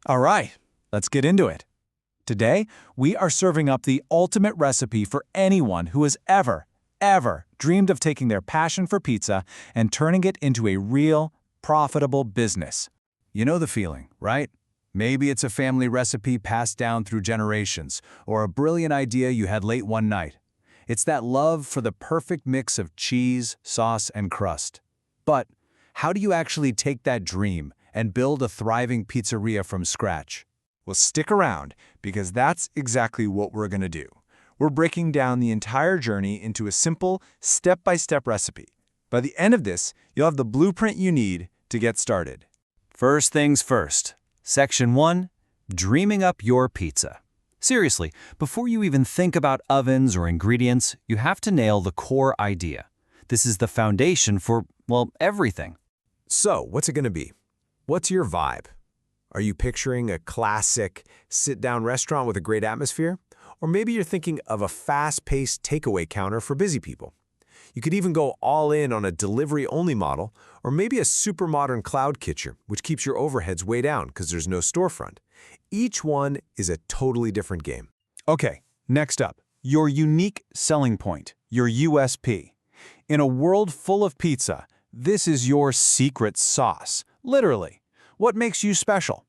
All right, let's get into it. Today, we are serving up the ultimate recipe for anyone who has ever dreamed of taking their passion for pizza and turning it into a real, profitable business. You know the feeling, right? Maybe it's a family recipe passed down through generations, or a brilliant idea you had late one night. It's that love for the perfect mix of cheese, sauce, and crust. But how do you actually take that dream and build a thriving pizzeria from scratch? Well, stick around, because that's exactly what we're going to do. We're breaking down the entire journey into a simple, step-by-step recipe. By the end of this, you'll have the blueprint you need to get started. First things first. Section 1. Dreaming up your pizza. Seriously, before you even think about ovens or ingredients, you have to nail the core idea. This is the foundation for, well, everything. So, what's it going to be? What's your vibe? Are you picturing a classic sit-down restaurant with a great atmosphere? Or maybe you're thinking of a fast-paced takeaway counter for busy people. You could even go all in on a delivery-only model, or maybe a super modern cloud kitchen, which keeps your overheads way down because there's no storefront. Each one is a totally different game. Okay, next up, your unique selling point, your USP. In a world full of pizza, this is your secret sauce, literally. What makes you special?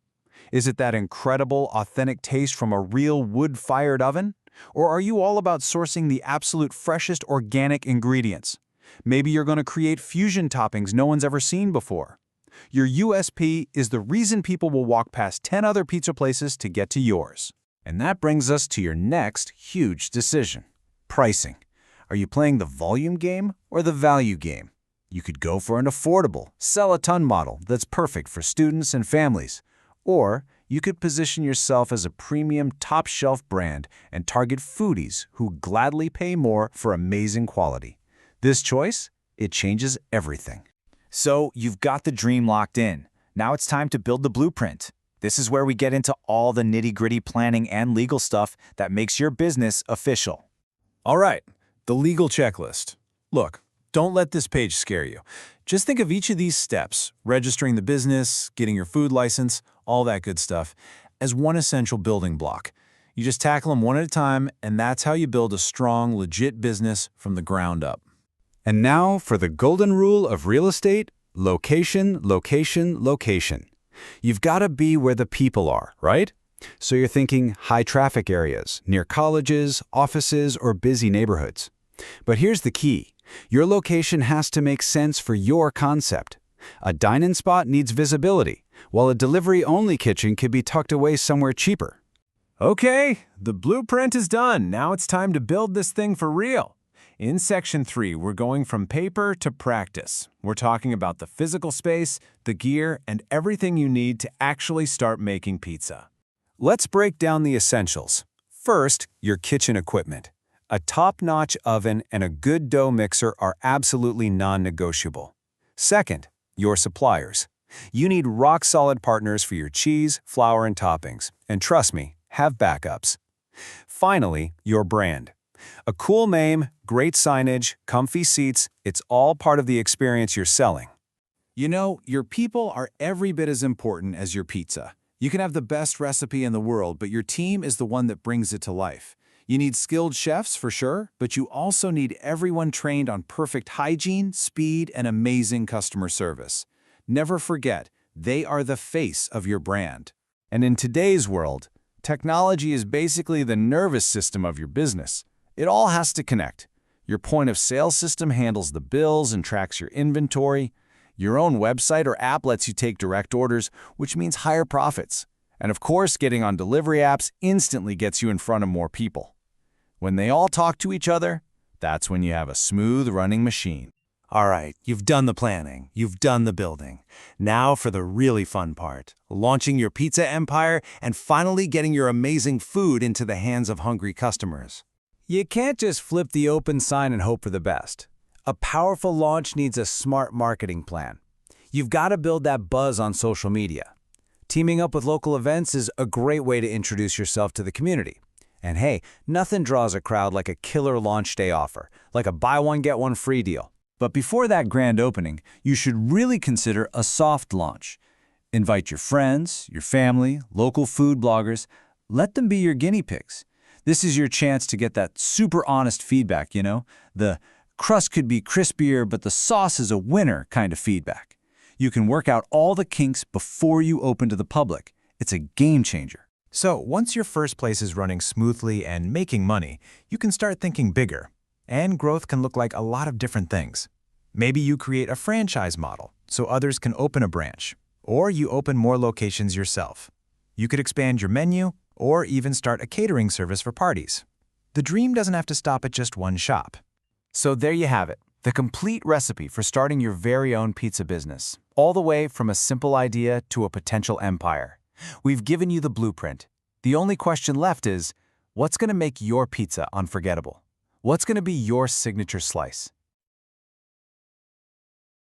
Is it that incredible, authentic taste from a real wood-fired oven? Or are you all about sourcing the absolute freshest organic ingredients? Maybe you're going to create fusion toppings no one's ever seen before. Your USP is the reason people will walk past 10 other pizza places to get to yours. And that brings us to your next huge decision: pricing. Are you playing the volume game or the value game? You could go for an affordable, sell-a-ton model that's perfect for students and families. Or you could position yourself as a premium top-shelf brand and target foodies who gladly pay more for amazing quality. This choice, it changes everything. So you've got the dream locked in. Now it's time to build the blueprint. This is where we get into all the nitty-gritty planning and legal stuff that makes your business official. All right, the legal checklist. Look, don't let this page scare you. Just think of each of these steps, registering the business, getting your food license, all that good stuff, as one essential building block. You just tackle them one at a time, and that's how you build a strong, legit business from the ground up. And now for the golden rule of real estate: location, location, location. You've got to be where the people are, right? So you're thinking high traffic areas, near colleges, offices, or busy neighborhoods. But here's the key. Your location has to make sense for your concept. A dine-in spot needs visibility, while a delivery-only kitchen could be tucked away somewhere cheaper. Okay, the blueprint is done. Now it's time to build this thing for real. In Section 3, we're going from paper to practice. We're talking about the physical space, the gear, and everything you need to actually start making pizza. Let's break down the essentials. First, your kitchen equipment. A top-notch oven and a good dough mixer are absolutely non-negotiable. Second, your suppliers. You need rock-solid partners for your cheese, flour, and toppings. And trust me, have backups. Finally, your brand. A cool name, great signage, comfy seats, it's all part of the experience you're selling. You know, your people are every bit as important as your pizza. You can have the best recipe in the world, but your team is the one that brings it to life. You need skilled chefs, for sure, but you also need everyone trained on perfect hygiene, speed, and amazing customer service. Never forget, they are the face of your brand. And in today's world, technology is basically the nervous system of your business. It all has to connect. Your point of sale system handles the bills and tracks your inventory. Your own website or app lets you take direct orders, which means higher profits. And of course, getting on delivery apps instantly gets you in front of more people. When they all talk to each other, that's when you have a smooth running machine. All right, you've done the planning, you've done the building. Now for the really fun part: launching your pizza empire and finally getting your amazing food into the hands of hungry customers. You can't just flip the open sign and hope for the best. A powerful launch needs a smart marketing plan. You've got to build that buzz on social media. Teaming up with local events is a great way to introduce yourself to the community. And hey, nothing draws a crowd like a killer launch day offer, like a buy one, get one free deal. But before that grand opening, you should really consider a soft launch. Invite your friends, your family, local food bloggers. Let them be your guinea pigs. This is your chance to get that super honest feedback, the crust could be crispier, but the sauce is a winner kind of feedback. You can work out all the kinks before you open to the public. It's a game changer. So, once your first place is running smoothly and making money, you can start thinking bigger. And growth can look like a lot of different things. Maybe you create a franchise model so others can open a branch, or you open more locations yourself. You could expand your menu, or even start a catering service for parties. The dream doesn't have to stop at just one shop. So there you have it, the complete recipe for starting your very own pizza business, all the way from a simple idea to a potential empire. We've given you the blueprint. The only question left is, what's going to make your pizza unforgettable? What's going to be your signature slice?